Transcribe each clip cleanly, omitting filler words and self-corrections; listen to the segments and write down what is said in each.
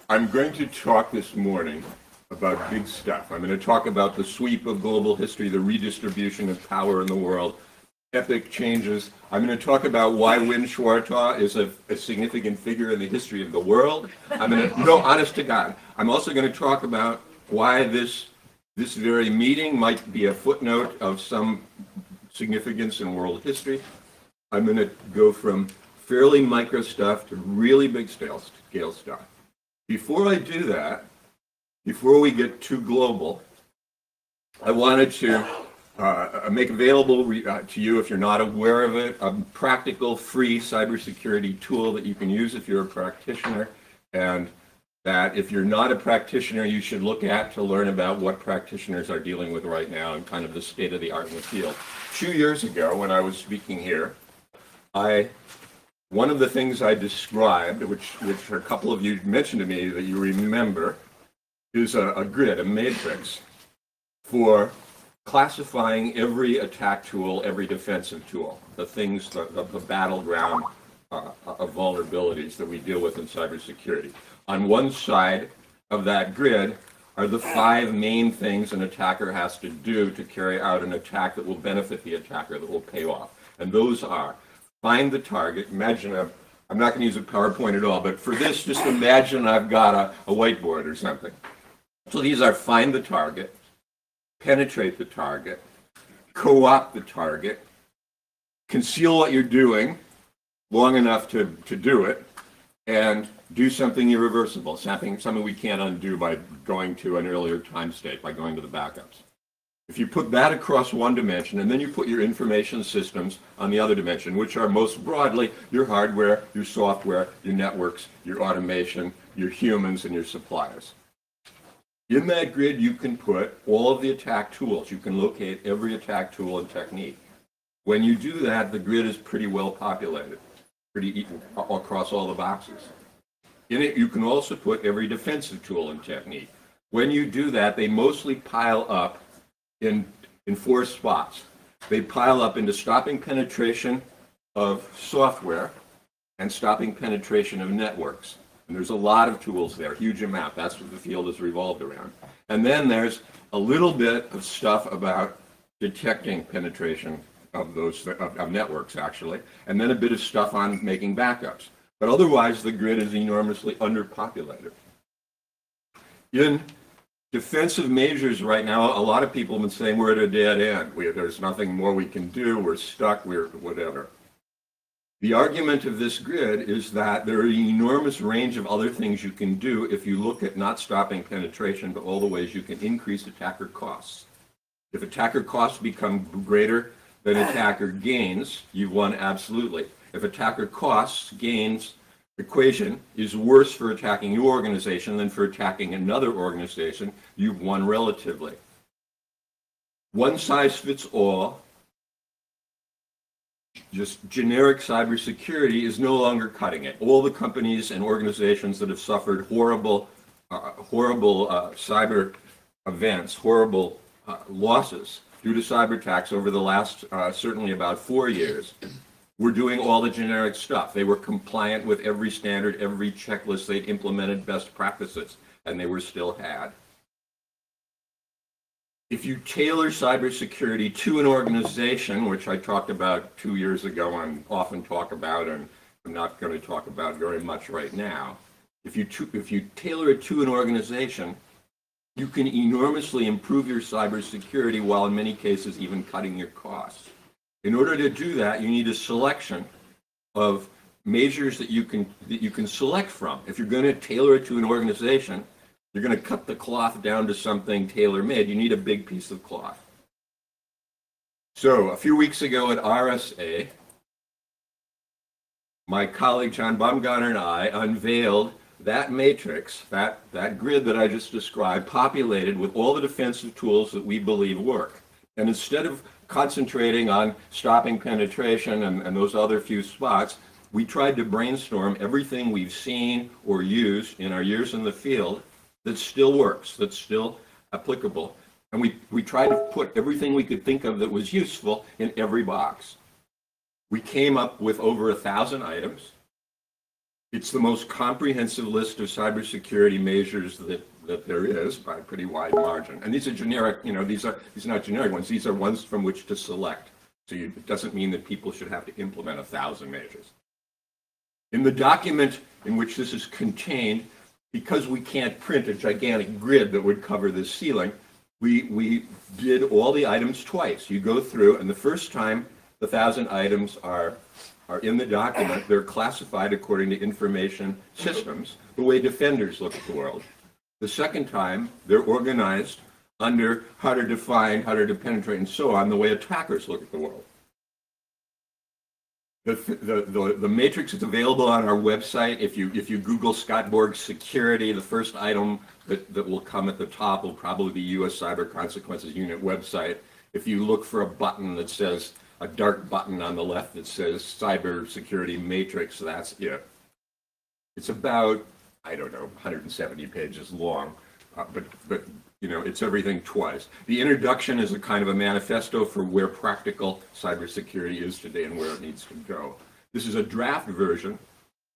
I'm going to talk this morning about big stuff. I'm going to talk about the sweep of global history, the redistribution of power in the world, epic changes. I'm going to talk about why Win Schwartau is a significant figure in the history of the world. I'm going to, no, honest to God, I'm also going to talk about why this very meeting might be a footnote of some significance in world history. I'm going to go from fairly micro stuff to really big scale stuff. Before I do that, before we get too global, I wanted to make available to you, if you're not aware of it, a practical, free cybersecurity tool that you can use if you're a practitioner, and that if you're not a practitioner, you should look at to learn about what practitioners are dealing with right now and kind of the state of the art in the field. 2 years ago, when I was speaking here, one of the things I described, which a couple of you mentioned to me that you remember, is a grid, a matrix, for classifying every attack tool, every defensive tool, the things, the battleground of vulnerabilities that we deal with in cybersecurity. On one side of that grid are the 5 main things an attacker has to do to carry out an attack that will benefit the attacker, that will pay off. And those are: find the target. Imagine I'm not going to use a PowerPoint at all, but for this, just imagine I've got a whiteboard or something. So these are: find the target, penetrate the target, co-opt the target, conceal what you're doing long enough to do it, and do something irreversible, something we can't undo by going to an earlier time state, by going to the backups. If you put that across one dimension, and then you put your information systems on the other dimension, which are most broadly your hardware, your software, your networks, your automation, your humans, and your suppliers. In that grid, you can put all of the attack tools. You can locate every attack tool and technique. When you do that, the grid is pretty well populated, pretty across all the boxes. In it, you can also put every defensive tool and technique. When you do that, they mostly pile up in 4 spots. They pile up into stopping penetration of software and stopping penetration of networks. And there's a lot of tools there, huge amount. That's what the field is revolved around. And then there's a little bit of stuff about detecting penetration of those of networks, actually, and then a bit of stuff on making backups. But otherwise, the grid is enormously underpopulated. In defensive measures right now, a lot of people have been saying we're at a dead end. There's nothing more we can do. We're stuck. We're whatever. The argument of this grid is that there are an enormous range of other things you can do if you look at not stopping penetration, but all the ways you can increase attacker costs. If attacker costs become greater than attacker gains, you've won absolutely. If attacker costs gains equation is worse for attacking your organization than for attacking another organization, you've won relatively. One size fits all, just generic cybersecurity is no longer cutting it. All the companies and organizations that have suffered horrible cyber events, horrible losses due to cyber attacks over the last certainly about 4 years, were doing all the generic stuff. They were compliant with every standard, every checklist. They'd implemented best practices, and they were still had. If you tailor cybersecurity to an organization, which I talked about 2 years ago and often talk about, and I'm not going to talk about very much right now, if you tailor it to an organization, you can enormously improve your cybersecurity while in many cases even cutting your costs. In order to do that, you need a selection of measures that you can select from. If you're going to tailor it to an organization, you're going to cut the cloth down to something tailor-made. You need a big piece of cloth. So a few weeks ago at RSA, my colleague John Baumgartner and I unveiled that matrix, that grid that I just described, populated with all the defensive tools that we believe work. And instead of concentrating on stopping penetration and those other few spots, we tried to brainstorm everything we've seen or used in our years in the field that still works, that's still applicable. And we tried to put everything we could think of that was useful in every box. We came up with over 1,000 items. It's the most comprehensive list of cybersecurity measures that there is by a pretty wide margin. And these are generic, these are not generic ones. These are ones from which to select. So it doesn't mean that people should have to implement 1,000 measures. In the document in which this is contained, because we can't print a gigantic grid that would cover this ceiling, we did all the items twice. You go through, and the first time the 1,000 items are in the document, they're classified according to information systems, the way defenders look at the world. The second time, they're organized under how to define, how to penetrate, and so on, the way attackers look at the world. The matrix is available on our website. If you Google Scott Borg security, the first item that will come at the top will probably be U.S. Cyber Consequences Unit website. If you look for a button that says, a dark button on the left that says Cyber Security Matrix, that's it. It's about, I don't know, 170 pages long, but it's everything twice. The introduction is a kind of a manifesto for where practical cybersecurity is today and where it needs to go. This is a draft version,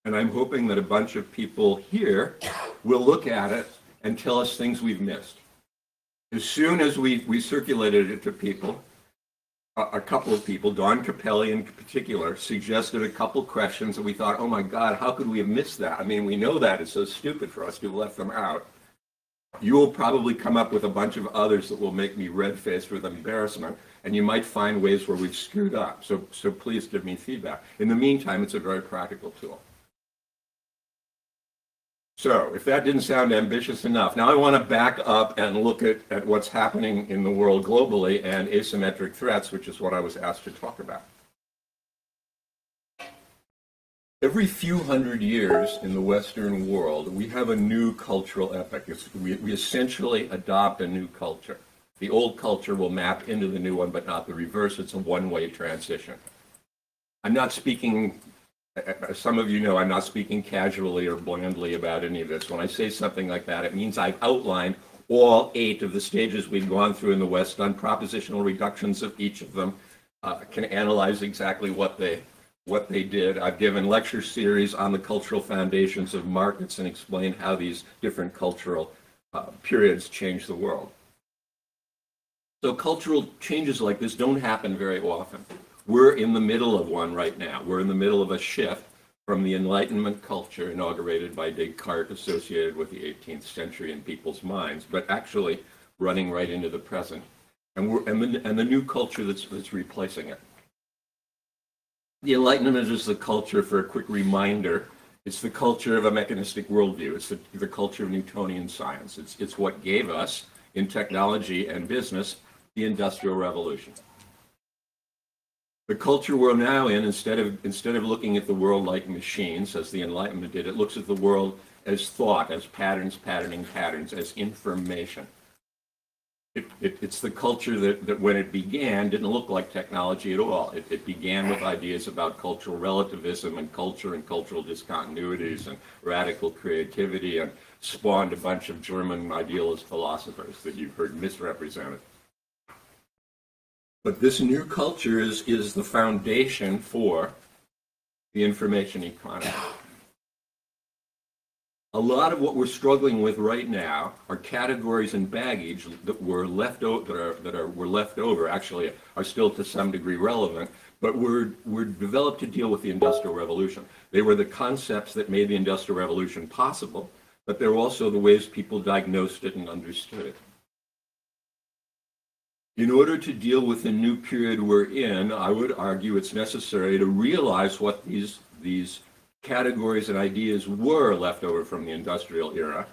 and I'm hoping that a bunch of people here will look at it and tell us things we've missed. As soon as we circulated it to people, a couple of people, Don Capelli in particular, suggested a couple questions that we thought, oh my God, how could we have missed that? I mean, we know that. It's so stupid for us to have left them out. You will probably come up with a bunch of others that will make me red-faced with embarrassment, and you might find ways where we've screwed up. So please give me feedback. In the meantime, it's a very practical tool. So if that didn't sound ambitious enough, now I want to back up and look at what's happening in the world globally and asymmetric threats, which is what I was asked to talk about. Every few hundred years in the Western world, we have a new cultural epoch. We essentially adopt a new culture. The old culture will map into the new one, but not the reverse. It's a one-way transition. I'm not speaking, as some of you know, I'm not speaking casually or blandly about any of this. When I say something like that, it means I've outlined all 8 of the stages we've gone through in the West, done propositional reductions of each of them, can analyze exactly what they did. I've given lecture series on the cultural foundations of markets and explained how these different cultural periods change the world. So cultural changes like this don't happen very often. We're in the middle of one right now. We're in the middle of a shift from the Enlightenment culture inaugurated by Descartes, associated with the 18th century in people's minds, but actually running right into the present, and the new culture that's replacing it. The Enlightenment is the culture, for a quick reminder, it's the culture of a mechanistic worldview. It's the culture of Newtonian science. It's what gave us, in technology and business, the Industrial Revolution. The culture we're now in, instead of looking at the world like machines, as the Enlightenment did, it looks at the world as thought, as patterns, patterning patterns, as information. It's the culture that when it began didn't look like technology at all. It began with ideas about cultural relativism and cultural discontinuities and radical creativity, and spawned a bunch of German idealist philosophers that you've heard misrepresented. But this new culture is the foundation for the information economy. A lot of what we're struggling with right now are categories and baggage that were left over, actually are still to some degree relevant, but were developed to deal with the Industrial Revolution. They were the concepts that made the Industrial Revolution possible, but they're also the ways people diagnosed it and understood it. In order to deal with the new period we're in, I would argue it's necessary to realize what these categories and ideas were left over from the industrial era,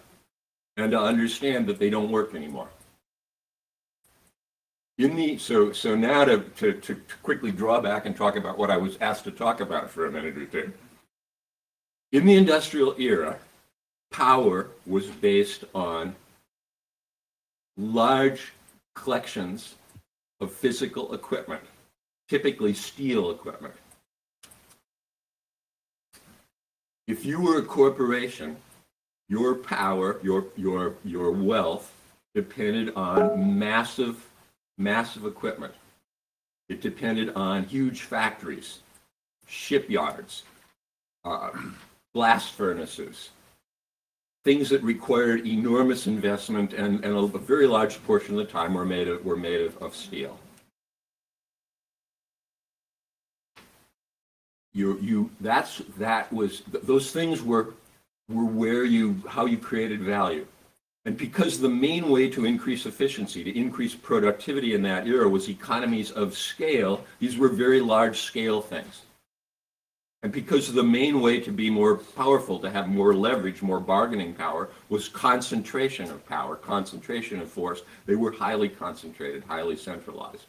and to understand that they don't work anymore. So now to quickly draw back and talk about what I was asked to talk about for a minute or two. In the industrial era, power was based on large collections of physical equipment, typically steel equipment. If you were a corporation, your power, your wealth depended on massive equipment. It depended on huge factories, shipyards, blast furnaces, things that required enormous investment, and a very large portion of the time were made of steel. Those things were how you created value. And because the main way to increase efficiency, to increase productivity in that era was economies of scale, these were very large scale things. And because the main way to be more powerful, to have more leverage, more bargaining power, was concentration of power, concentration of force, they were highly concentrated, highly centralized.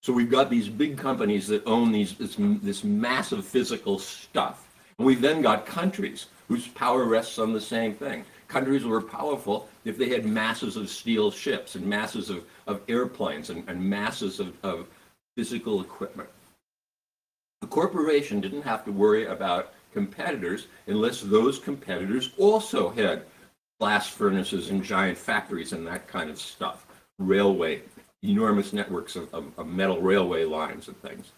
So we've got these big companies that own this massive physical stuff. And we've then got countries whose power rests on the same thing. Countries were powerful if they had masses of steel ships and masses of airplanes and masses of physical equipment. The corporation didn't have to worry about competitors unless those competitors also had blast furnaces and giant factories and that kind of stuff. Railway, enormous networks of metal railway lines and things.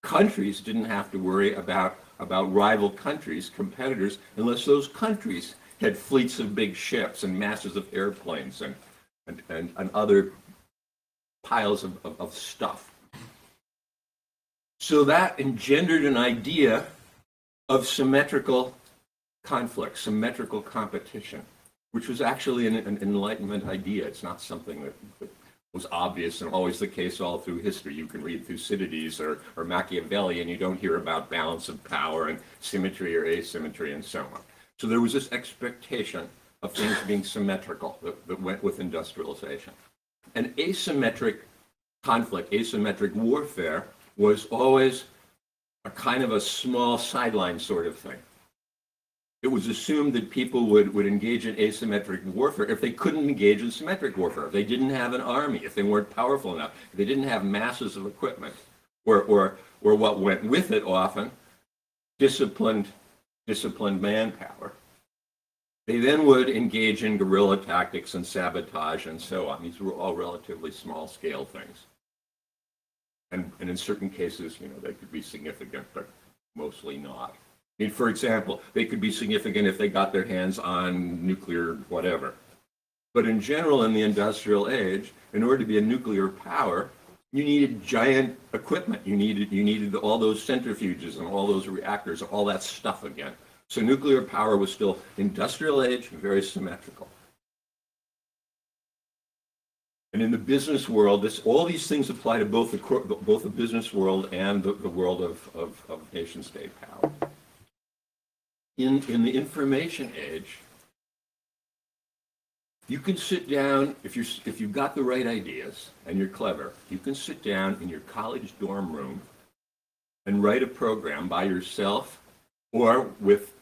Countries didn't have to worry about rival countries, competitors, unless those countries had fleets of big ships and masses of airplanes and other piles of stuff. So that engendered an idea of symmetrical conflict, symmetrical competition, which was actually an Enlightenment idea. It's not something that was obvious and always the case all through history. You can read Thucydides or Machiavelli and you don't hear about balance of power and symmetry or asymmetry and so on. So there was this expectation of things being symmetrical that went with industrialization. And asymmetric conflict, asymmetric warfare was always a kind of a small sideline sort of thing. It was assumed that people would engage in asymmetric warfare if they couldn't engage in symmetric warfare, if they didn't have an army, if they weren't powerful enough, if they didn't have masses of equipment, or what went with it often, disciplined manpower. They then would engage in guerrilla tactics and sabotage and so on. These were all relatively small scale things. And in certain cases, they could be significant, but mostly not. I mean, for example, they could be significant if they got their hands on nuclear whatever. But in general, in the industrial age, in order to be a nuclear power, you needed giant equipment. You needed all those centrifuges and all those reactors, all that stuff again. So nuclear power was still industrial age, very symmetrical. And in the business world, all these things apply to both the business world and the world of nation-state power. In the information age, you can sit down, if you've got the right ideas and you're clever, you can sit down in your college dorm room and write a program by yourself or with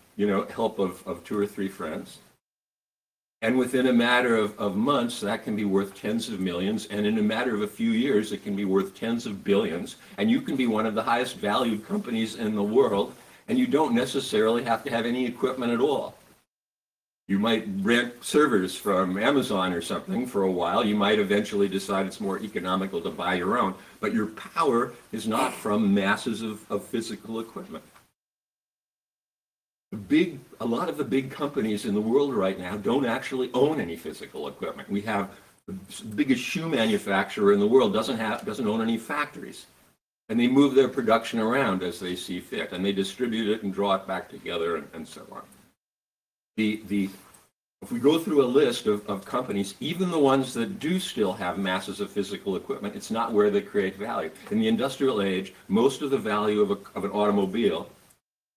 help of 2 or 3 friends. And within a matter of months, that can be worth tens of millions. And in a matter of a few years, it can be worth tens of billions. And you can be one of the highest valued companies in the world. And you don't necessarily have to have any equipment at all. You might rent servers from Amazon or something for a while. You might eventually decide it's more economical to buy your own. But your power is not from masses of physical equipment. A lot of the big companies in the world right now don't actually own any physical equipment. We have the biggest shoe manufacturer in the world doesn't own any factories. And they move their production around as they see fit, and they distribute it and draw it back together and so on. If we go through a list of companies, even the ones that do still have masses of physical equipment, it's not where they create value. In the industrial age, most of the value of an automobile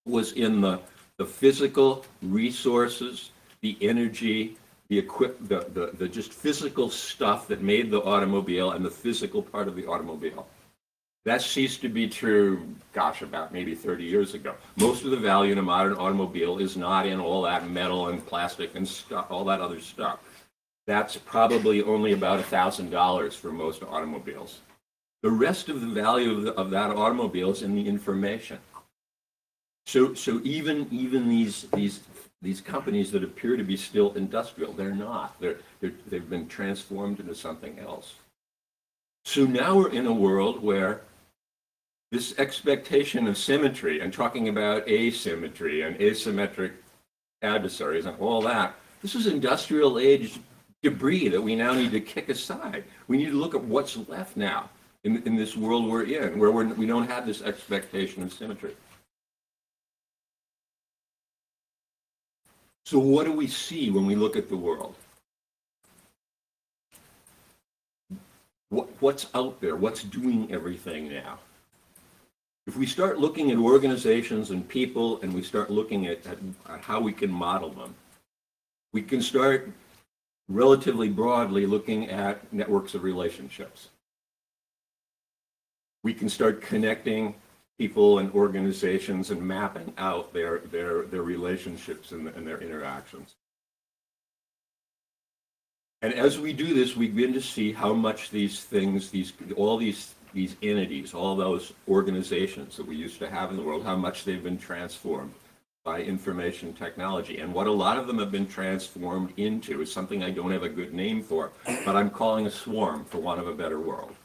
was in the physical resources, the energy, the just physical stuff that made the automobile and the physical part of the automobile. That ceased to be true, about maybe 30 years ago. Most of the value in a modern automobile is not in all that metal and plastic and stuff, all that other stuff. That's probably only about $1,000 for most automobiles. The rest of the value of that automobile is in the information. So even these companies that appear to be still industrial, they're not. They've been transformed into something else. So now we're in a world where this expectation of symmetry and talking about asymmetry and asymmetric adversaries and all that, this is industrial age debris that we now need to kick aside. We need to look at what's left now in this world we're in, where we don't have this expectation of symmetry. So what do we see when we look at the world? What's out there? What's doing everything now? If we start looking at organizations and people, and we start looking at how we can model them, we can start relatively broadly looking at networks of relationships. We can start connecting people and organizations and mapping out their relationships and their interactions. And as we do this, we begin to see how much these things, all these entities, all those organizations that we used to have in the world, how much they've been transformed by information technology. And what a lot of them have been transformed into is something I don't have a good name for, but I'm calling a swarm, for want of a better word.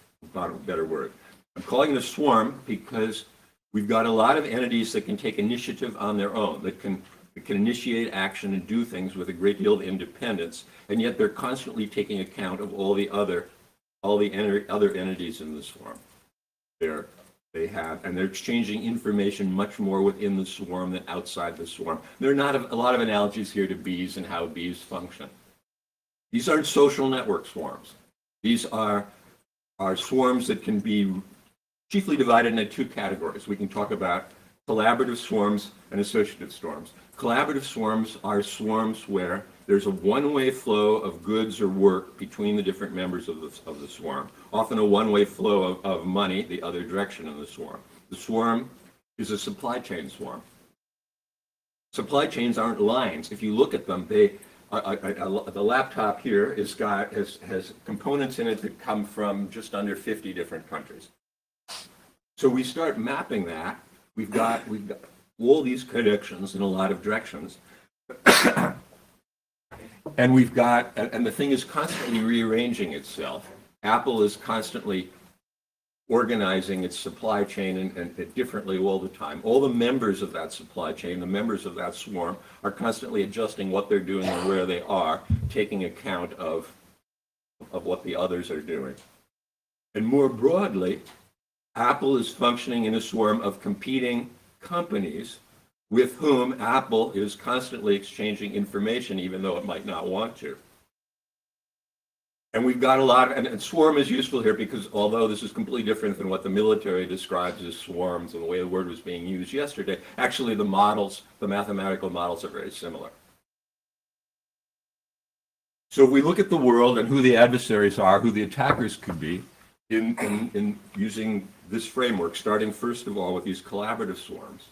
I'm calling it a swarm because we've got a lot of entities that can take initiative on their own, that can initiate action and do things with a great deal of independence, and yet they're constantly taking account of all the other entities in the swarm. And they're exchanging information much more within the swarm than outside the swarm. There are not a lot of analogies here to bees and how bees function. These aren't social network swarms. These are swarms that can be chiefly divided into two categories. We can talk about collaborative swarms and associative swarms. Collaborative swarms are swarms where there's a one-way flow of goods or work between the different members of the swarm, often a one-way flow of money the other direction in the swarm. The swarm is a supply chain swarm. Supply chains aren't lines. If you look at them, the laptop here has components in it that come from just under 50 different countries. So we start mapping that. We've got all these connections in a lot of directions. And the thing is constantly rearranging itself. Apple is constantly organizing its supply chain and differently all the time. All the members of that supply chain, the members of that swarm, are constantly adjusting what they're doing and where they are, taking account of what the others are doing. And more broadly, Apple is functioning in a swarm of competing companies with whom Apple is constantly exchanging information, even though it might not want to. And we've got a lot of, and swarm is useful here because although this is completely different than what the military describes as swarms and the way the word was being used yesterday, actually the models, the mathematical models are very similar. So if we look at the world and who the adversaries are, who the attackers could be, in using this framework, starting first of all with these collaborative swarms,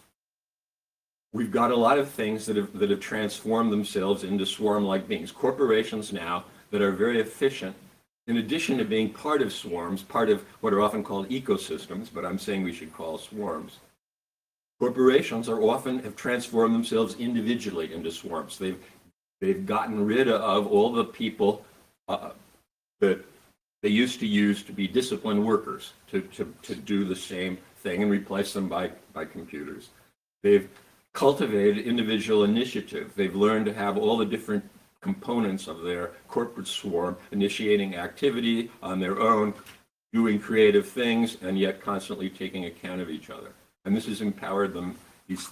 we've got a lot of things that have transformed themselves into swarm-like beings. Corporations now that are very efficient, in addition to being part of swarms, part of what are often called ecosystems, but I'm saying we should call swarms. Corporations have transformed themselves individually into swarms. They've gotten rid of all the people that they used to use to be disciplined workers to do the same thing and replace them by computers. They've cultivated individual initiative. They've learned to have all the different components of their corporate swarm initiating activity on their own, doing creative things, and yet constantly taking account of each other. And this has empowered them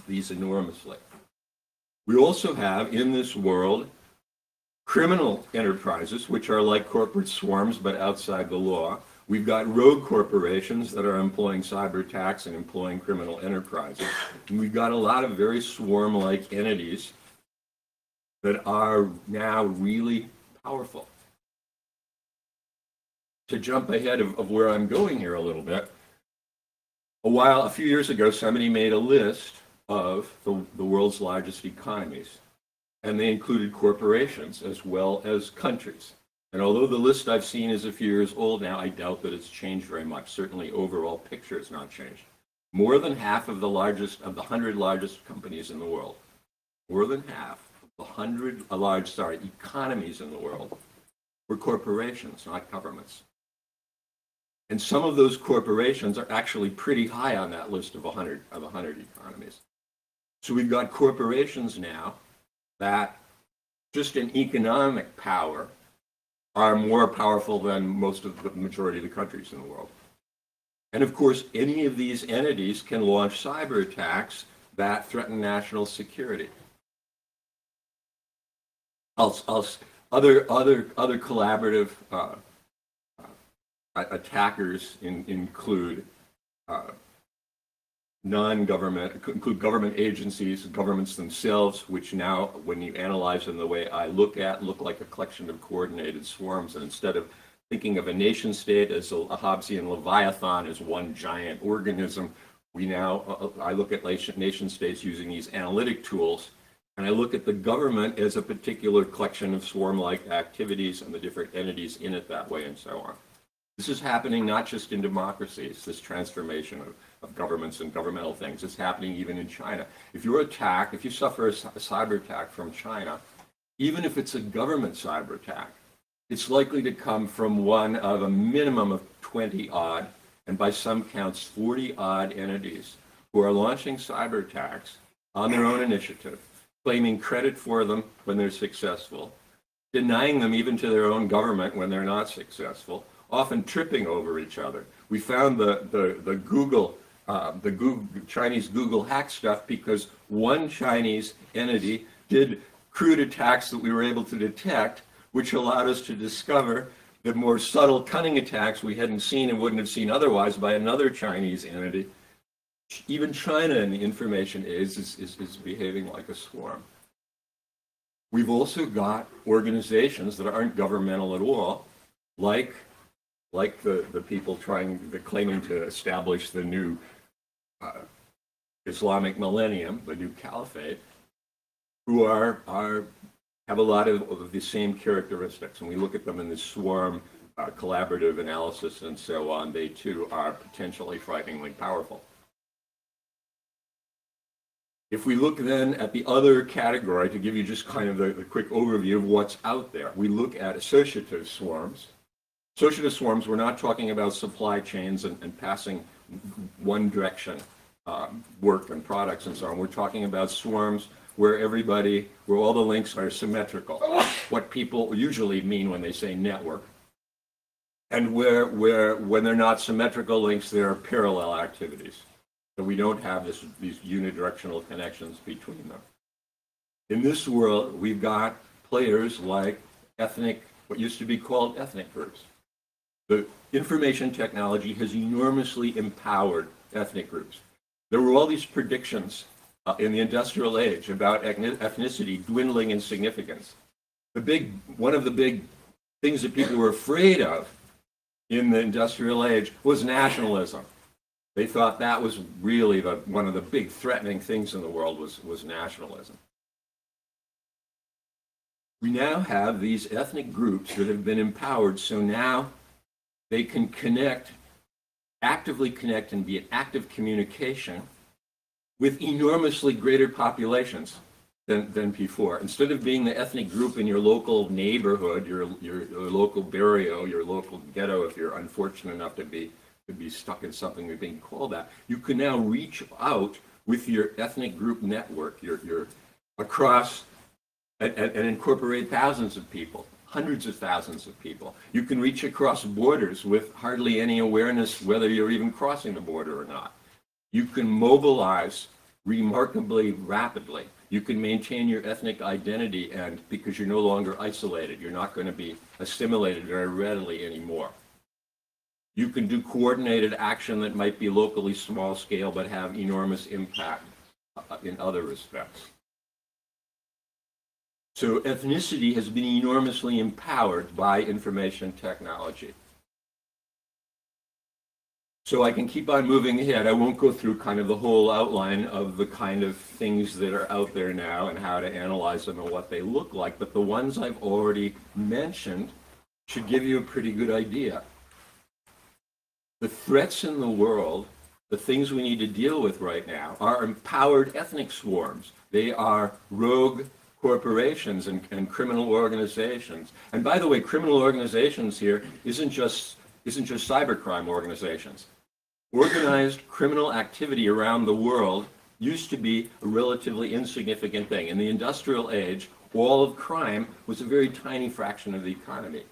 these enormously. We also have in this world criminal enterprises, which are like corporate swarms but outside the law. We've got rogue corporations that are employing cyber attacks and employing criminal enterprises. And we've got a lot of very swarm-like entities that are now really powerful. To jump ahead of where I'm going here a little bit, a few years ago, somebody made a list of the world's largest economies, and they included corporations as well as countries. And although the list I've seen is a few years old now, I doubt that it's changed very much. Certainly, overall picture has not changed. More than half of the 100 largest companies in the world, more than half of the economies in the world were corporations, not governments. And some of those corporations are actually pretty high on that list of 100 economies. So we've got corporations now that, just in economic power, are more powerful than most of the majority of the countries in the world. And of course, any of these entities can launch cyber attacks that threaten national security. Other collaborative attackers include include government agencies, governments themselves, which now, when you analyze them the way I look like a collection of coordinated swarms. And instead of thinking of a nation state as a Hobbesian leviathan as one giant organism, I look at nation states using these analytic tools, and I look at the government as a particular collection of swarm-like activities and the different entities in it that way, and so on. This is happening not just in democracies, this transformation of governments and governmental things. It's happening even in China. If you suffer a cyber attack from China, even if it's a government cyber attack, it's likely to come from one of a minimum of 20-odd, and by some counts 40-odd entities who are launching cyber attacks on their own initiative, claiming credit for them when they're successful, denying them even to their own government when they're not successful, often tripping over each other. We found the Chinese Google hack stuff because one Chinese entity did crude attacks that we were able to detect, which allowed us to discover the more subtle, cunning attacks we hadn't seen and wouldn't have seen otherwise by another Chinese entity. Even China in the information age is behaving like a swarm. We've also got organizations that aren't governmental at all, like the people claiming to establish the new Islamic millennium, the new caliphate, who have a lot of the same characteristics. And we look at them in this swarm collaborative analysis and so on. They too are potentially frighteningly powerful. If we look then at the other category, to give you just kind of the quick overview of what's out there, we look at associative swarms. Associative swarms, we're not talking about supply chains and passing one direction work and products and so on. We're talking about swarms where all the links are symmetrical, what people usually mean when they say network. And where when they're not symmetrical links, there are parallel activities. So we don't have these unidirectional connections between them. In this world, we've got players like what used to be called ethnic groups. The information technology has enormously empowered ethnic groups. There were all these predictions in the industrial age about ethnicity dwindling in significance. One of the big things that people were afraid of in the industrial age was nationalism. They thought that was really one of the big threatening things in the world was nationalism. We now have these ethnic groups that have been empowered, so now they can actively connect and be in active communication with enormously greater populations than before. Instead of being the ethnic group in your local neighborhood, your local barrio, your local ghetto, if you're unfortunate enough to be stuck in something you're being called that, you can now reach out with your ethnic group network, your across and incorporate thousands of people, hundreds of thousands of people. You can reach across borders with hardly any awareness whether you're even crossing the border or not. You can mobilize remarkably rapidly. You can maintain your ethnic identity, and because you're no longer isolated, you're not going to be assimilated very readily anymore. You can do coordinated action that might be locally small scale but have enormous impact in other respects. So ethnicity has been enormously empowered by information technology. So I can keep on moving ahead. I won't go through kind of the whole outline of the kind of things that are out there now and how to analyze them and what they look like, but the ones I've already mentioned should give you a pretty good idea. The threats in the world, the things we need to deal with right now, are empowered ethnic swarms. They are rogue corporations and criminal organizations. And by the way, criminal organizations here isn't just isn't just cybercrime organizations. Organized criminal activity around the world used to be a relatively insignificant thing. In the industrial age, all of crime was a very tiny fraction of the economy.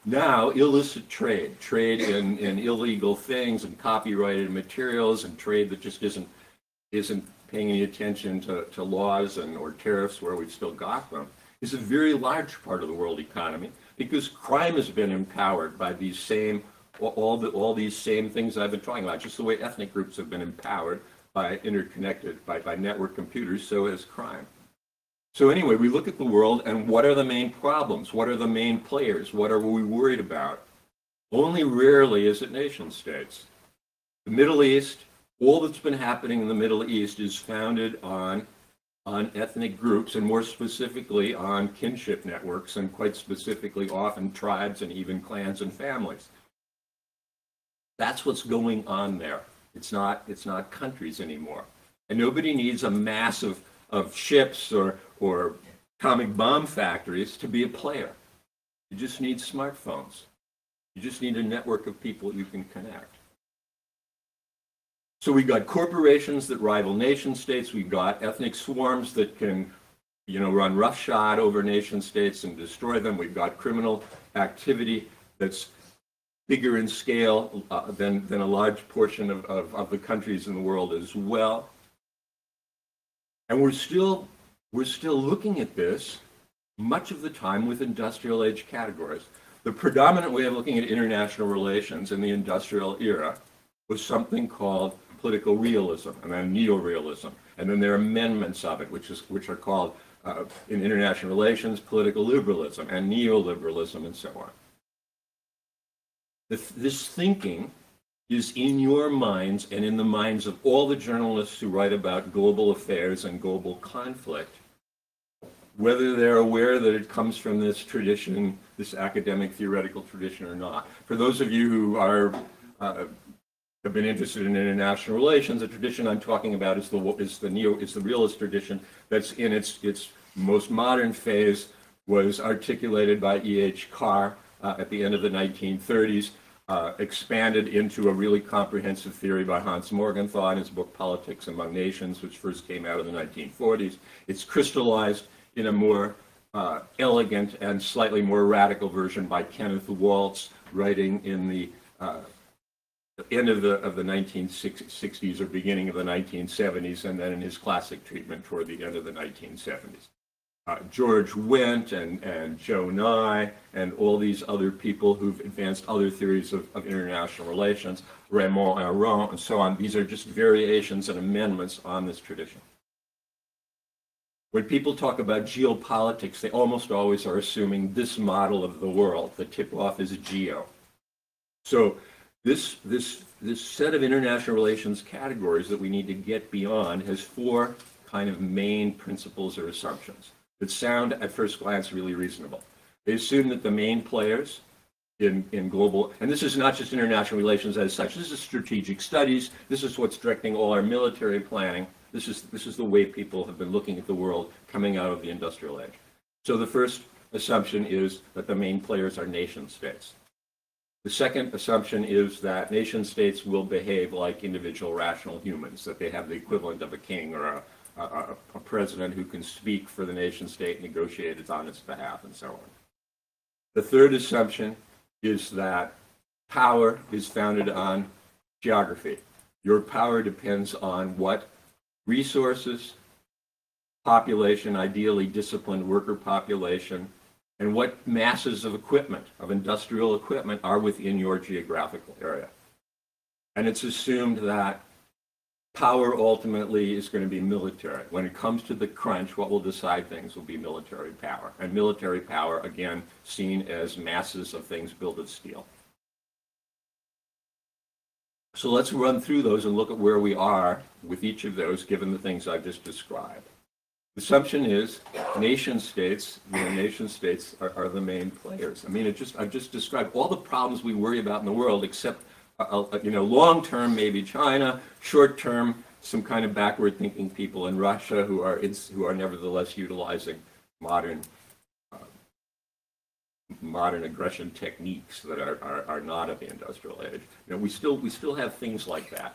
Now, illicit trade in illegal things and copyrighted materials and trade that just isn't paying any attention to laws or tariffs where we've still got them, is a very large part of the world economy because crime has been empowered by these same, all these same things I've been talking about, just the way ethnic groups have been empowered by interconnected, by network computers, so has crime. So anyway, we look at the world and what are the main problems? What are the main players? What are we worried about? Only rarely is it nation states. The Middle East, all that's been happening in the Middle East is founded on ethnic groups and more specifically on kinship networks and quite specifically often tribes and even clans and families. That's what's going on there. It's not countries anymore. And nobody needs a mass of ships or atomic bomb factories to be a player. You just need smartphones. You just need a network of people you can connect. So we've got corporations that rival nation states. We've got ethnic swarms that can, run roughshod over nation states and destroy them. We've got criminal activity that's bigger in scale than a large portion of the countries in the world as well. And we're still looking at this much of the time with industrial age categories. The predominant way of looking at international relations in the industrial era was something called political realism and then neorealism. And then there are amendments of it, which are called, in international relations, political liberalism and neoliberalism and so on. This thinking is in your minds and in the minds of all the journalists who write about global affairs and global conflict, whether they're aware that it comes from this tradition, this academic theoretical tradition or not. For those of you who have been interested in international relations, the tradition I'm talking about is the realist tradition that's in its most modern phase, was articulated by E.H. Carr at the end of the 1930s, expanded into a really comprehensive theory by Hans Morgenthau in his book Politics Among Nations, which first came out in the 1940s. It's crystallized in a more elegant and slightly more radical version by Kenneth Waltz, writing in the end of the 1960s or beginning of the 1970s, and then in his classic treatment toward the end of the 1970s. George Wendt and Joe Nye and all these other people who've advanced other theories of international relations, Raymond Aron and so on, these are just variations and amendments on this tradition. When people talk about geopolitics, they almost always are assuming this model of the world. The tip-off is geo. So this set of international relations categories that we need to get beyond has four kind of main principles or assumptions that sound at first glance really reasonable. They assume that the main players in global, and this is not just international relations as such, this is strategic studies, this is what's directing all our military planning, this is the way people have been looking at the world coming out of the industrial age. So the first assumption is that the main players are nation states. The second assumption is that nation states will behave like individual rational humans, that they have the equivalent of a king or a president who can speak for the nation state, negotiate it on its behalf, and so on. The third assumption is that power is founded on geography. Your power depends on what resources, population, ideally disciplined worker population, and what masses of equipment, of industrial equipment, are within your geographical area. And it's assumed that power ultimately is going to be military. When it comes to the crunch, what will decide things will be military power. And military power, again, seen as masses of things built of steel. So let's run through those and look at where we are with each of those, given the things I've just described. The assumption is nation states, nation states are the main players. I mean, I've just described all the problems we worry about in the world, except long term maybe China, short term some kind of backward thinking people in Russia who are nevertheless utilizing modern modern aggression techniques that are not of the industrial age. You know, we still have things like that.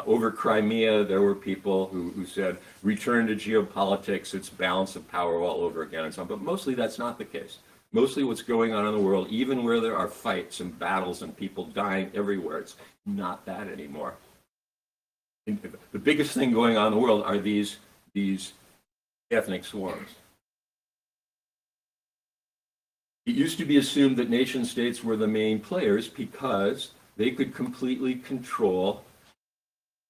Over Crimea, there were people who said, return to geopolitics, it's balance of power all over again and so on. But mostly that's not the case. Mostly what's going on in the world, even where there are fights and battles and people dying everywhere, it's not that anymore. The biggest thing going on in the world are these ethnic swarms. It used to be assumed that nation states were the main players because they could completely control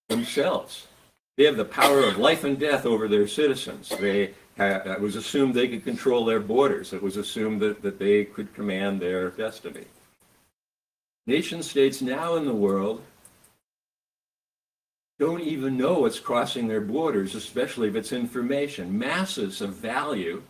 themselves. They have the power of life and death over their citizens. It was assumed they could control their borders. It was assumed that they could command their destiny. Nation states now in the world don't even know what's crossing their borders, especially if it's information. Masses of value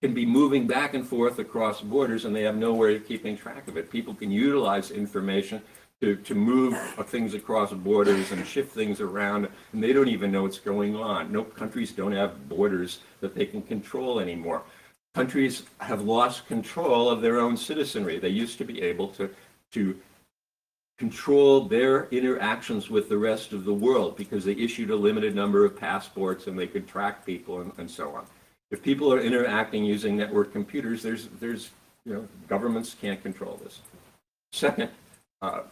can be moving back and forth across borders, and they have no way of keeping track of it. People can utilize information to move things across borders and shift things around, and they don't even know what's going on. No, countries don't have borders that they can control anymore. Countries have lost control of their own citizenry. They used to be able to control their interactions with the rest of the world because they issued a limited number of passports and they could track people and so on. If people are interacting using network computers, there's governments can't control this. Second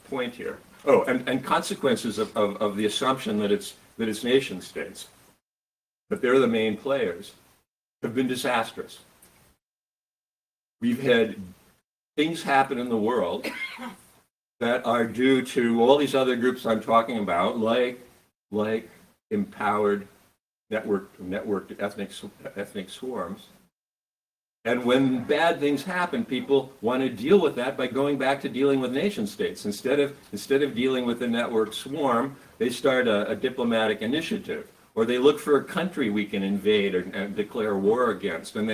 point here. Oh, and consequences of the assumption that it's nation states, that they're the main players, have been disastrous. We've had things happen in the world that are due to all these other groups I'm talking about, like empowered networked ethnic swarms. And when bad things happen, people want to deal with that by going back to dealing with nation states. Instead of dealing with the network swarm, they start a diplomatic initiative, or they look for a country we can invade and declare war against. And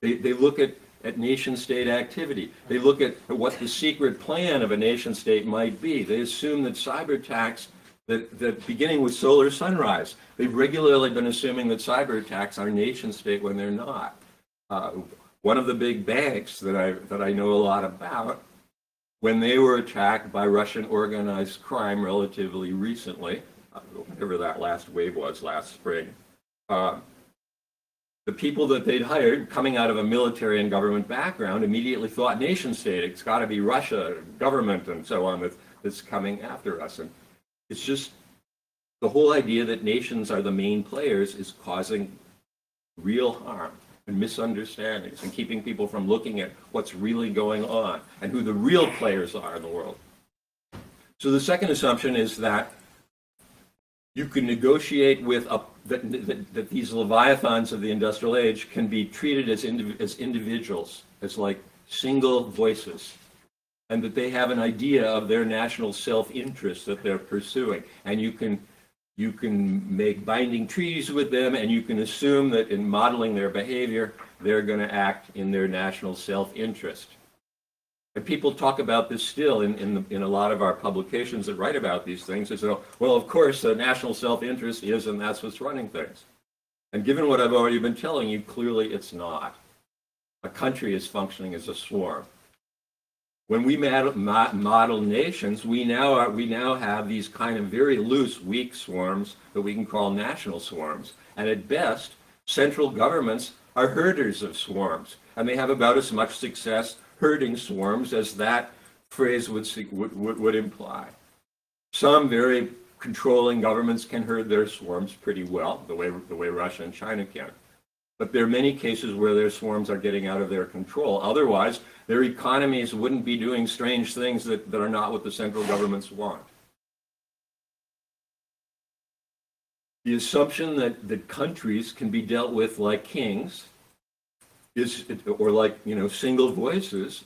they look at nation state activity. They look at what the secret plan of a nation state might be. They assume that cyber attacks, that beginning with Solar Sunrise, they've regularly been assuming that cyber attacks are nation state when they're not. One of the big banks that I know a lot about, when they were attacked by Russian organized crime relatively recently, whatever that last wave was last spring, the people that they'd hired coming out of a military and government background immediately thought nation state. It's got to be Russia, government, and so on that's coming after us. And it's just the whole idea that nations are the main players is causing real harm and misunderstandings and keeping people from looking at what's really going on and who the real players are in the world. So the second assumption is that you can negotiate with that these leviathans of the industrial age can be treated as individuals, as like single voices, and that they have an idea of their national self-interest that they're pursuing. And you can make binding treaties with them, and you can assume that in modeling their behavior, they're going to act in their national self-interest. And people talk about this still in a lot of our publications that write about these things. They say, well, of course, the national self-interest is, and that's what's running things. And given what I've already been telling you, clearly it's not. A country is functioning as a swarm. When we model nations, we now have these kind of very loose, weak swarms that we can call national swarms. And at best, central governments are herders of swarms, and they have about as much success herding swarms as that phrase would imply. Some very controlling governments can herd their swarms pretty well, the way Russia and China can. But there are many cases where their swarms are getting out of their control. Otherwise, their economies wouldn't be doing strange things that are not what the central governments want. The assumption that countries can be dealt with like kings or like single voices,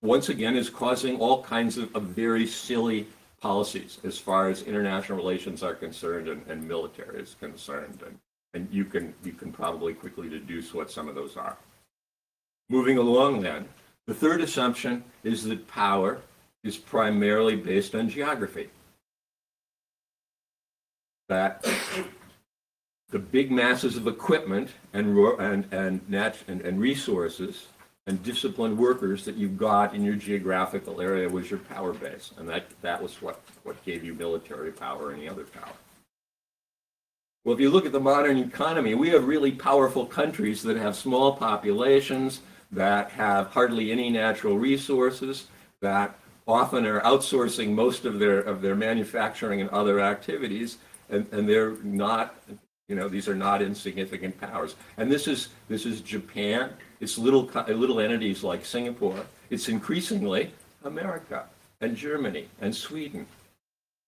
once again, is causing all kinds of very silly policies as far as international relations are concerned and military is concerned. And you can probably quickly deduce what some of those are. Moving along then, the third assumption is that power is primarily based on geography. That the big masses of equipment and resources and disciplined workers that you got in your geographical area was your power base. And that was what gave you military power and the other power. Well, if you look at the modern economy, we have really powerful countries that have small populations, that have hardly any natural resources, that often are outsourcing most of their manufacturing and other activities, and they're not, these are not insignificant powers. And this is Japan. It's little entities like Singapore. It's increasingly America and Germany and Sweden.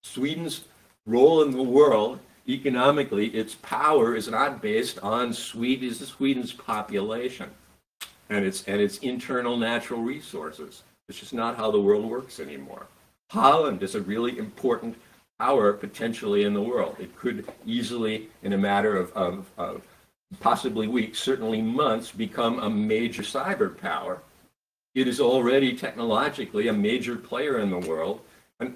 Sweden's role in the world economically, its power is not based on Sweden's population and its internal natural resources. It's just not how the world works anymore. Holland is a really important power potentially in the world. It could easily, in a matter of possibly weeks, certainly months, become a major cyber power. It is already technologically a major player in the world.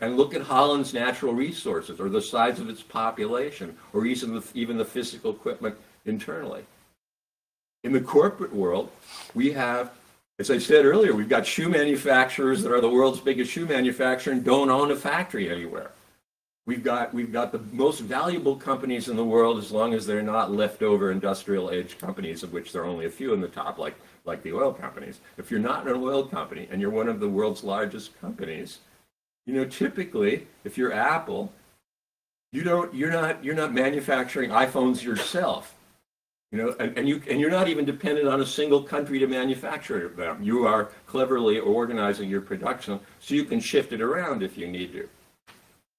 And look at Holland's natural resources, or the size of its population, or even the physical equipment internally. In the corporate world, we have, as I said earlier, we've got shoe manufacturers that are the world's biggest shoe manufacturer and don't own a factory anywhere. We've got the most valuable companies in the world, as long as they're not leftover industrial age companies, of which there are only a few in the top, like the oil companies. If you're not an oil company and you're one of the world's largest companies, typically, if you're Apple, you're not manufacturing iPhones yourself, and you're not even dependent on a single country to manufacture them. You are cleverly organizing your production so you can shift it around if you need to.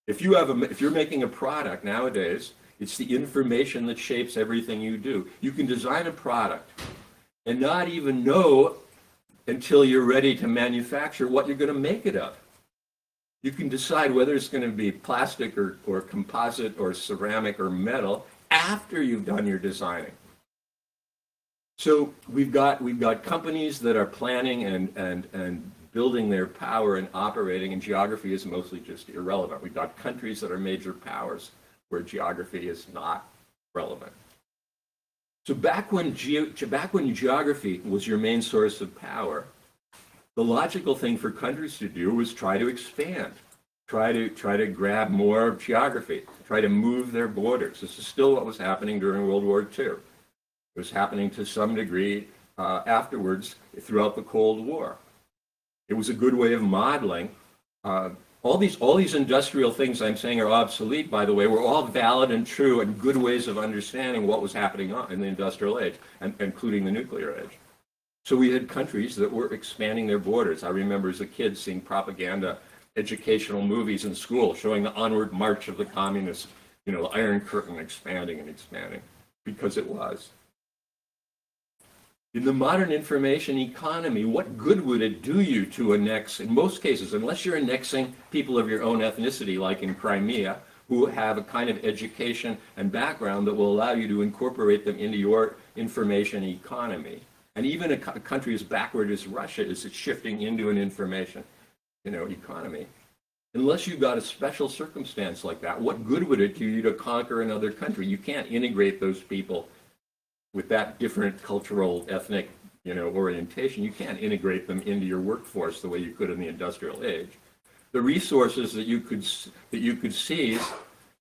If you're making a product nowadays, it's the information that shapes everything you do. You can design a product and not even know until you're ready to manufacture what you're going to make it of. You can decide whether it's going to be plastic or composite or ceramic or metal after you've done your designing. So we've got companies that are planning and building their power and operating, and geography is mostly just irrelevant. We've got countries that are major powers where geography is not relevant. So back when geography was your main source of power, the logical thing for countries to do was try to expand, try to grab more geography, try to move their borders. This is still what was happening during World War II. It was happening to some degree afterwards throughout the Cold War. It was a good way of modeling. All these industrial things I'm saying are obsolete, by the way, were all valid and true and good ways of understanding what was happening in the industrial age, including the nuclear age. So we had countries that were expanding their borders. I remember as a kid seeing propaganda, educational movies in school showing the onward march of the communists, the Iron Curtain expanding and expanding, because it was. In the modern information economy, what good would it do you to annex, in most cases, unless you're annexing people of your own ethnicity, like in Crimea, who have a kind of education and background that will allow you to incorporate them into your information economy. And even a country as backward as Russia is shifting into an information, economy. Unless you've got a special circumstance like that, what good would it do you to conquer another country? You can't integrate those people with that different cultural, ethnic, orientation. You can't integrate them into your workforce the way you could in the industrial age. The resources that you could seize,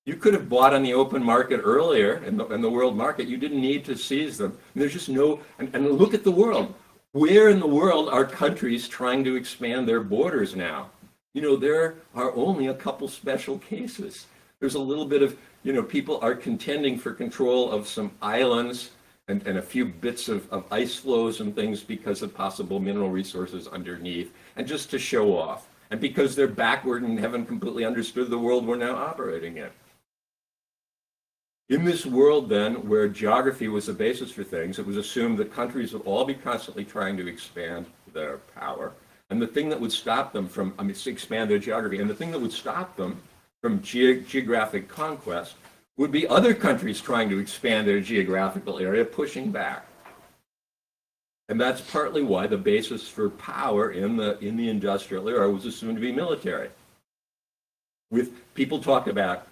you could have bought on the open market earlier in the world market. You didn't need to seize them. And there's just no, and look at the world. Where in the world are countries trying to expand their borders now? There are only a couple special cases. There's a little bit of, people are contending for control of some islands and a few bits of ice flows and things because of possible mineral resources underneath, and just to show off. And because they're backward and haven't completely understood the world we're now operating in. In this world, then, where geography was the basis for things, it was assumed that countries would all be constantly trying to expand their power. And the thing that would stop them from, expand their geography, and the thing that would stop them from geographic conquest would be other countries trying to expand their geographical area, pushing back. And that's partly why the basis for power in the industrial era was assumed to be military. With people talk about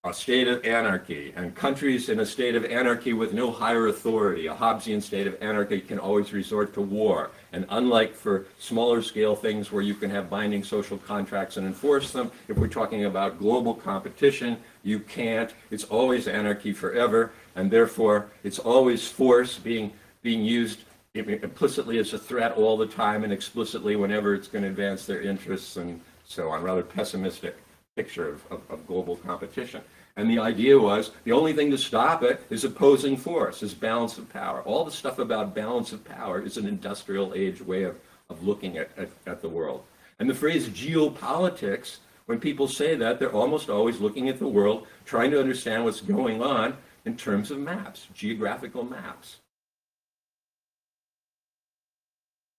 a state of anarchy, and countries in a state of anarchy with no higher authority, a Hobbesian state of anarchy, can always resort to war. And unlike for smaller scale things where you can have binding social contracts and enforce them, if we're talking about global competition, you can't. It's always anarchy forever, and therefore it's always force being used implicitly as a threat all the time and explicitly whenever it's going to advance their interests and so on. Rather pessimistic picture of global competition. And the idea was the only thing to stop it is opposing force, is balance of power. All the stuff about balance of power is an industrial age way of looking at the world. And the phrase geopolitics, when people say that, they're almost always looking at the world, trying to understand what's going on in terms of maps, geographical maps.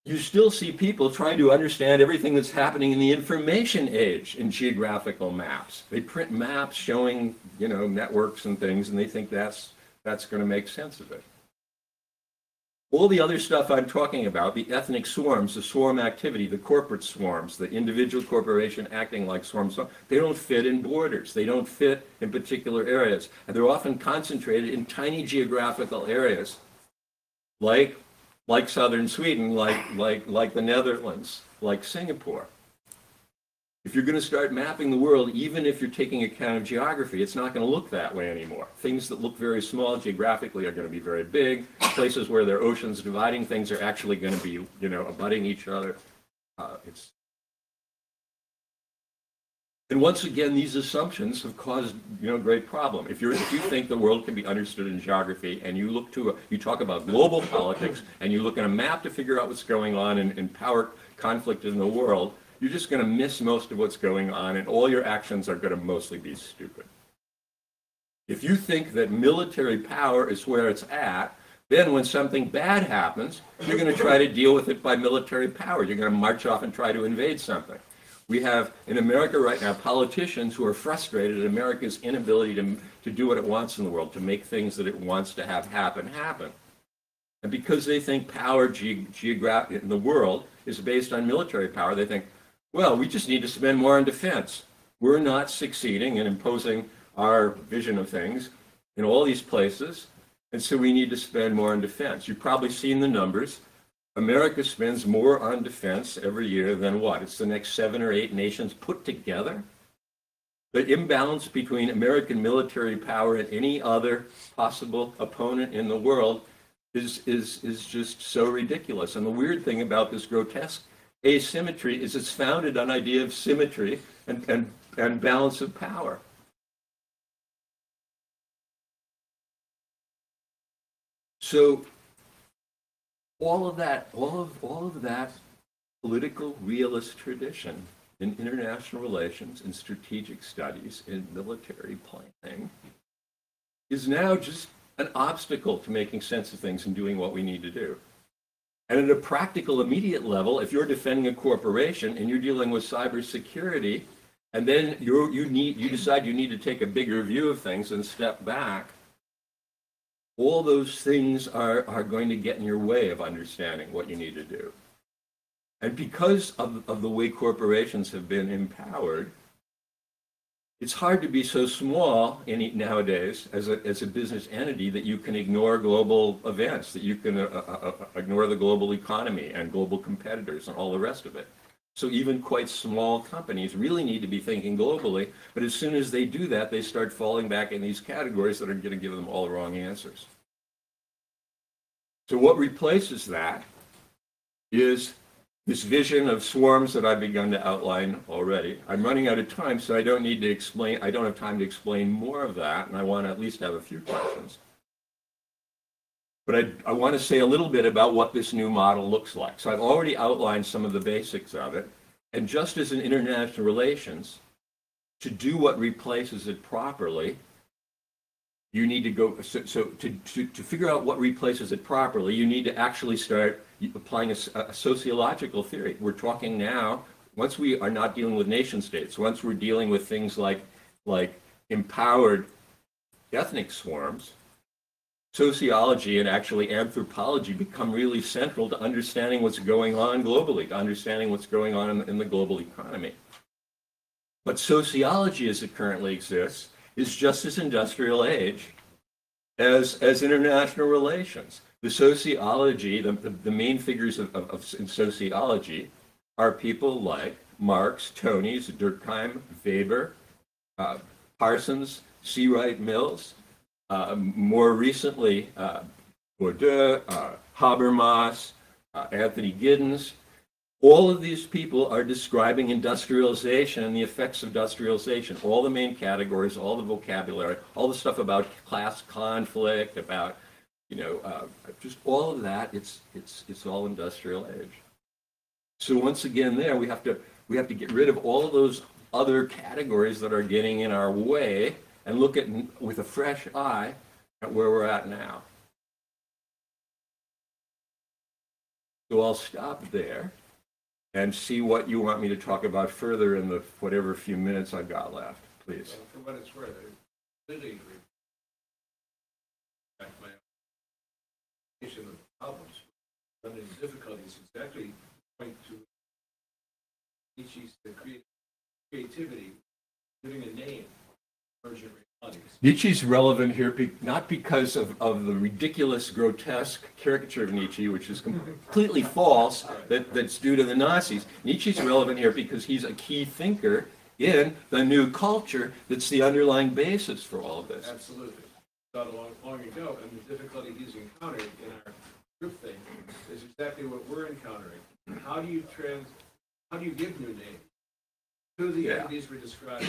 You still see people trying to understand everything that's happening in the information age in geographical maps. They print maps showing, networks and things, and they think that's going to make sense of it. All the other stuff I'm talking about, the ethnic swarms, the swarm activity, the corporate swarms, the individual corporation acting like swarms, they don't fit in borders. They don't fit in particular areas. And they're often concentrated in tiny geographical areas like southern Sweden, like the Netherlands, like Singapore. If you're going to start mapping the world, even if you're taking account of geography, it's not going to look that way anymore. Things that look very small geographically are going to be very big. Places where there are oceans dividing things are actually going to be, abutting each other. And once again, these assumptions have caused, great problem. If you think the world can be understood in geography, and you talk about global politics, and you look at a map to figure out what's going on in power conflict in the world, you're just going to miss most of what's going on, and all your actions are going to mostly be stupid. If you think that military power is where it's at, then when something bad happens, you're going to try to deal with it by military power. You're going to march off and try to invade something. We have in America right now politicians who are frustrated at America's inability to do what it wants in the world, to make things that it wants to have happen. And because they think power in the world is based on military power, they think, well, we just need to spend more on defense. We're not succeeding in imposing our vision of things in all these places, and so we need to spend more on defense. You've probably seen the numbers. America spends more on defense every year than what? It's the next 7 or 8 nations put together. The imbalance between American military power and any other possible opponent in the world is just so ridiculous. And the weird thing about this grotesque asymmetry is it's founded on idea of symmetry and balance of power. So all of that political realist tradition in international relations, in strategic studies, in military planning, is now just an obstacle to making sense of things and doing what we need to do. And at a practical, immediate level, if you're defending a corporation and you're dealing with cybersecurity, and then you decide you need to take a bigger view of things and step back, all those things are going to get in your way of understanding what you need to do. And because of the way corporations have been empowered, it's hard to be so small nowadays as a business entity that you can ignore global events, that you can ignore the global economy and global competitors and all the rest of it. So even quite small companies really need to be thinking globally, but as soon as they do that, they start falling back in these categories that are going to give them all the wrong answers. So what replaces that is this vision of swarms that I've begun to outline already. I'm running out of time, so I don't have time to explain more of that, and I want to at least have a few questions. But I want to say a little bit about what this new model looks like. So I've already outlined some of the basics of it. And just as in international relations, to do what replaces it properly, you need to go, to figure out what replaces it properly, you need to actually start applying a sociological theory. We're talking now, once we are not dealing with nation states, once we're dealing with things like empowered ethnic swarms, sociology and actually anthropology become really central to understanding what's going on globally, to understanding what's going on in the global economy. But sociology as it currently exists is just as industrial age as international relations. The sociology, the main figures in sociology are people like Marx, Tönnies, Durkheim, Weber, Parsons, C. Wright Mills, more recently Bourdieu, Habermas, Anthony Giddens. All of these people are describing industrialization and the effects of industrialization, all the main categories, all the vocabulary, all the stuff about class conflict, about, just all of that. It's all industrial age. So once again, there we have to get rid of all of those other categories that are getting in our way and look at with a fresh eye at where we're at now. So I'll stop there and see what you want me to talk about further in the whatever few minutes I've got left, please. For what it's worth, I completely agree. My of the problems, one of the difficulties exactly point to Nietzsche's creativity, giving a name to emergent realities. Nietzsche's relevant here not because of the ridiculous, grotesque caricature of Nietzsche, which is completely false, that's due to the Nazis. Nietzsche's relevant here because he's a key thinker in the new culture that's the underlying basis for all of this. Absolutely. Not long ago, and the difficulty he's encountered in our group thing is exactly what we're encountering. How do you give new names to the entities we're describing,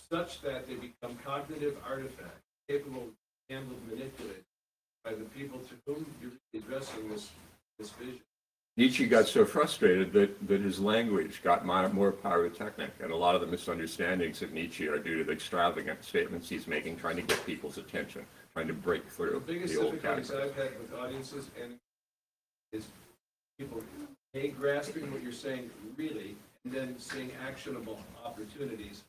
such that they become cognitive artifacts capable of being handled and manipulated by the people to whom you're addressing this vision? Nietzsche got so frustrated that his language got more pyrotechnic, and a lot of the misunderstandings of Nietzsche are due to the extravagant statements he's making, trying to get people's attention, trying to break through the biggest the old difficulties categories. I've had with audiences is people grasping what you're saying really, and then seeing actionable opportunities.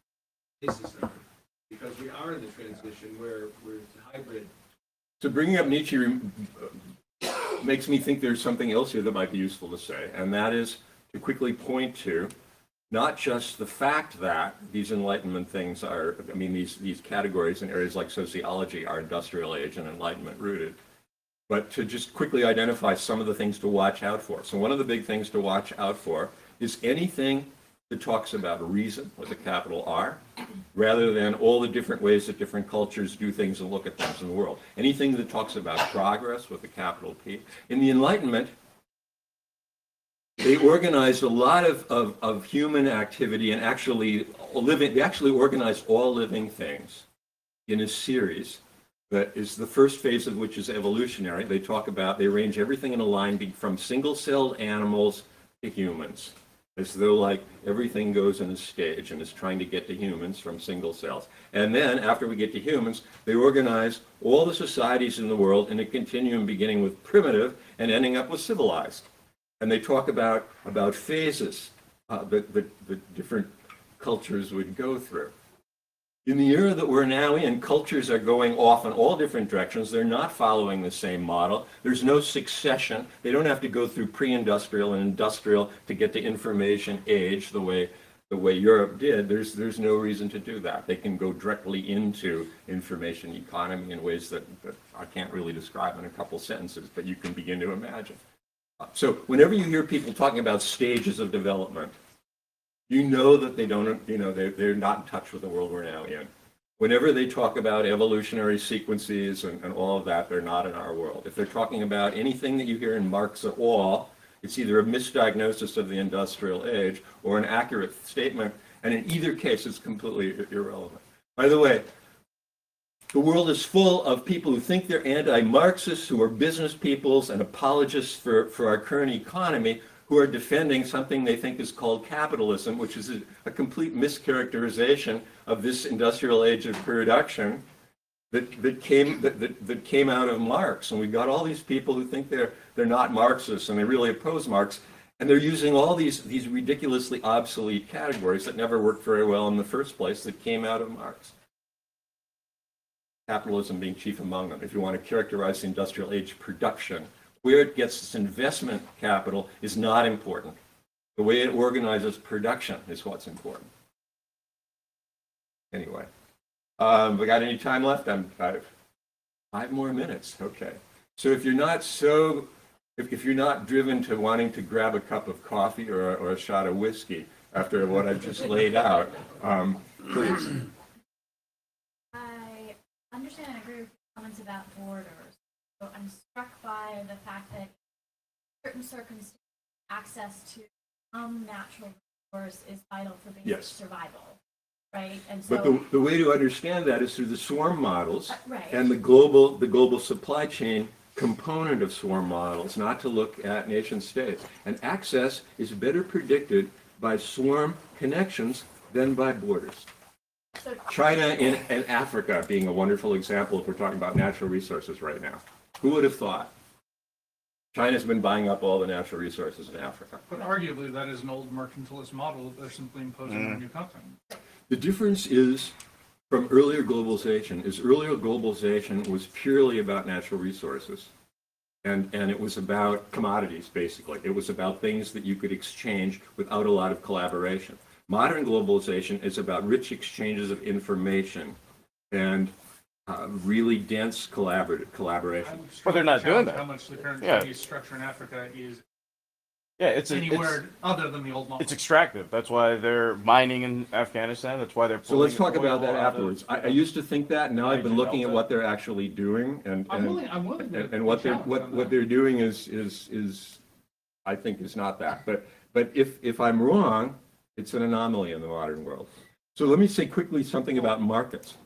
Because we are in the transition where we're hybrid. So bringing up Nietzsche makes me think there's something else here that might be useful to say, and that is to quickly point to not just the fact that these Enlightenment things are, these categories in areas like sociology are industrial age and Enlightenment rooted, but to just quickly identify some of the things to watch out for. So one of the big things to watch out for is anything that talks about reason with a capital R, rather than all the different ways that different cultures do things and look at things in the world. Anything that talks about progress with a capital P. In the Enlightenment, they organized a lot of human activity and they actually organized all living things in a series that is the first phase of which is evolutionary. They arrange everything in a line from single-celled animals to humans, as though like everything goes in a stage and is trying to get to humans from single cells. And then after we get to humans, they organize all the societies in the world in a continuum beginning with primitive and ending up with civilized. And they talk about phases that different cultures would go through. In the era that we're now in, cultures are going off in all different directions. They're not following the same model. There's no succession. They don't have to go through pre-industrial and industrial to get to information age the way Europe did. There's no reason to do that. They can go directly into information economy in ways that I can't really describe in a couple sentences, but you can begin to imagine. So whenever you hear people talking about stages of development, you know that they're not in touch with the world we're now in. Whenever they talk about evolutionary sequences and all of that, they're not in our world. If they're talking about anything that you hear in Marx at all, it's either a misdiagnosis of the industrial age or an accurate statement, and in either case, it's completely irrelevant. By the way, the world is full of people who think they're anti-Marxists, who are business peoples and apologists for our current economy, who are defending something they think is called capitalism, which is a complete mischaracterization of this industrial age of production that came out of Marx. And we've got all these people who think they're not Marxists and they really oppose Marx, and they're using all these ridiculously obsolete categories that never worked very well in the first place that came out of Marx. Capitalism being chief among them. If you want to characterize the industrial age production, where it gets its investment capital is not important. The way it organizes production is what's important. Anyway, We got any time left? I'm 5 more minutes. Okay. So if you're not if you're not driven to wanting to grab a cup of coffee or a shot of whiskey after what I've just laid out, please. I understand and agree with your comments about borders. So I'm struck by the fact that in certain circumstances, access to some natural resource is vital for basic Yes. survival, right? And so, But the way to understand that is through the swarm models right. and the global supply chain component of swarm models, not to look at nation states. And access is better predicted by swarm connections than by borders. So, China and Africa being a wonderful example if we're talking about natural resources right now. Who would have thought? China's been buying up all the natural resources in Africa. But arguably, that is an old mercantilist model that they're simply imposing on a new continent. The difference is from earlier globalization was purely about natural resources. And it was about commodities, basically. It was about things that you could exchange without a lot of collaboration. Modern globalization is about rich exchanges of information and really dense collaboration. But they're not doing that. How much the current Yeah. Chinese structure in Africa is Yeah, it's anywhere other than the old model. it's extractive. That's why they're mining in Afghanistan. That's why they're. So let's talk pulling about that oil out of- afterwards. I used to think that. Now I've been looking at what they're actually doing, and I'm willing to what challenge on what that. they're doing is I think is not that. But if I'm wrong, it's an anomaly in the modern world. So let me say quickly something about markets.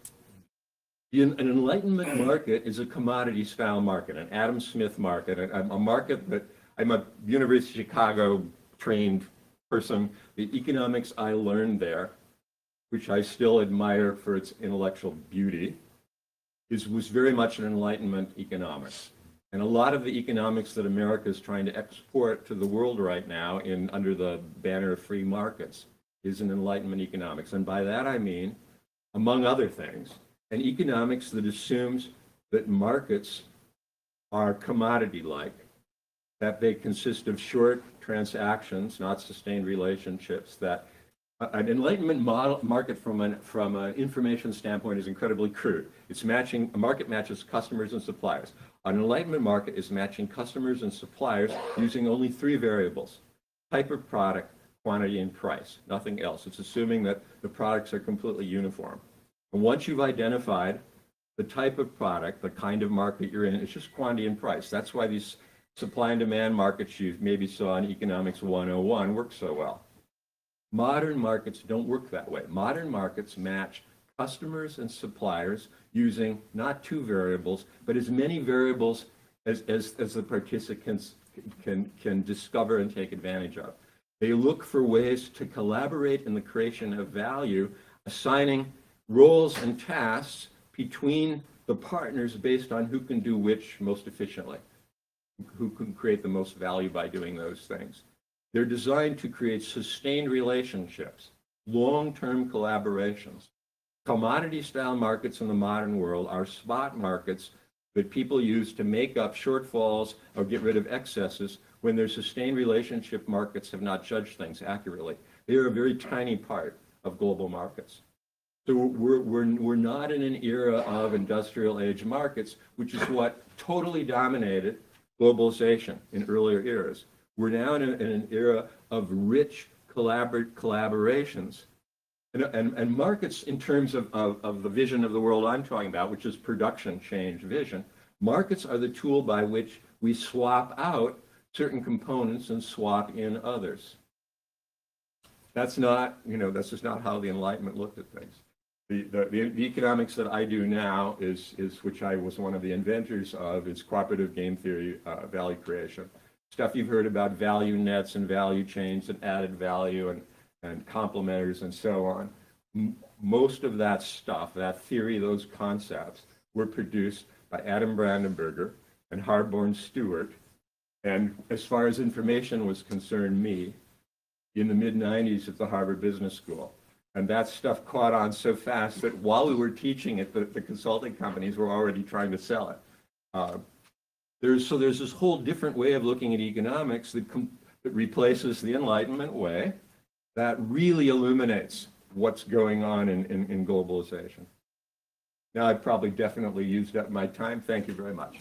An Enlightenment market is a commodity-style market, an Adam Smith market, a market that I'm a University of Chicago trained person. The economics I learned there, which I still admire for its intellectual beauty, was very much an Enlightenment economics. And a lot of the economics that America is trying to export to the world right now under the banner of free markets is an Enlightenment economics. And by that I mean, among other things, an economics that assumes that markets are commodity-like, that they consist of short transactions, not sustained relationships, that an Enlightenment market from an information standpoint is incredibly crude. It's matching, a market matches customers and suppliers. An Enlightenment market is matching customers and suppliers using only 3 variables: type of product, quantity, and price, nothing else. It's assuming that the products are completely uniform. And once you've identified the type of product, the kind of market you're in, it's just quantity and price. That's why these supply and demand markets you maybe saw in Economics 101 work so well. Modern markets don't work that way. Modern markets match customers and suppliers using not 2 variables, but as many variables as the participants can discover and take advantage of. They look for ways to collaborate in the creation of value, assigning roles and tasks between the partners based on who can do which most efficiently, who can create the most value by doing those things. They're designed to create sustained relationships, long-term collaborations. Commodity-style markets in the modern world are spot markets that people use to make up shortfalls or get rid of excesses when their sustained relationship markets have not judged things accurately. They are a very tiny part of global markets. So we're not in an era of industrial age markets, which is what totally dominated globalization in earlier eras. We're now in an era of rich collaborations. And markets, in terms of the vision of the world I'm talking about, which is production change vision, markets are the tool by which we swap out certain components and swap in others. That's not, that's just not how the Enlightenment looked at things. The economics that I do now is which I was one of the inventors of, is cooperative game theory, value creation. Stuff you've heard about value nets and value chains and added value and complementers and so on. Most of that stuff, that theory, those concepts, were produced by Adam Brandenburger and Harborne Stewart, and as far as information was concerned, me, in the mid-90s at the Harvard Business School. And that stuff caught on so fast that while we were teaching it, the consulting companies were already trying to sell it. There's this whole different way of looking at economics that replaces the Enlightenment way, that really illuminates what's going on in globalization. Now I've probably definitely used up my time. Thank you very much.